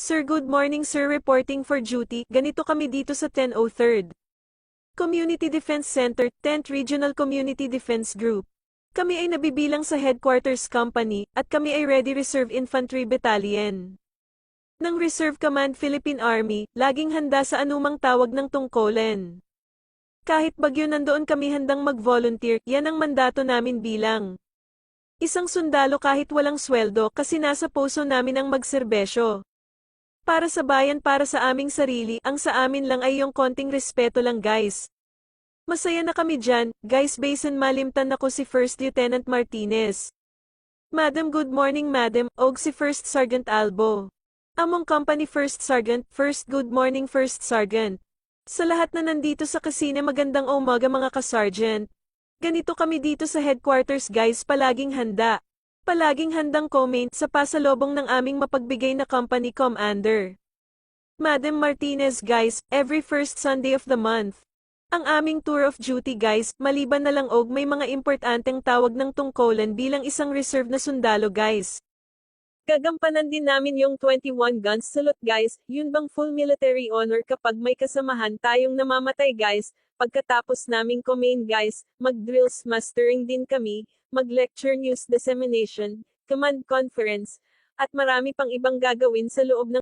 Sir, good morning sir, reporting for duty. Ganito kami dito sa 1003rd Community Defense Center, 10th Regional Community Defense Group. Kami ay nabibilang sa Headquarters Company, at kami ay Ready Reserve Infantry Battalion ng Reserve Command Philippine Army, laging handa sa anumang tawag ng tungkulin. Kahit bagyo nandoon kami handang mag-volunteer, yan ang mandato namin bilang isang sundalo kahit walang sweldo kasi nasa puso namin ang magserbesyo. Para sa bayan, para sa aming sarili, ang sa amin lang ay yung konting respeto lang guys. Masaya na kami dyan, guys. Basin malimtan ako si First Lieutenant Martinez. Madam, good morning madam, og si First Sergeant Albo. Among company First Sergeant, first good morning First Sergeant. Sa lahat na nandito sa kasina, magandang umaga mga ka-sergeant. Ganito kami dito sa headquarters guys, palaging handa. Palaging handang comment sa pasalubong ng aming mapagbigay na company commander. Madam Martinez guys, every first Sunday of the month. Ang aming tour of duty guys, maliban na lang og may mga importanteng tawag ng tungkulan bilang isang reserve na sundalo guys. Gagampanan din namin yung 21 guns salute guys, yun bang full military honor kapag may kasamahan tayong namamatay guys. Pagkatapos naming kumain guys, mag-drills mastering din kami, mag-lecture news dissemination, command conference, at marami pang ibang gagawin sa loob ng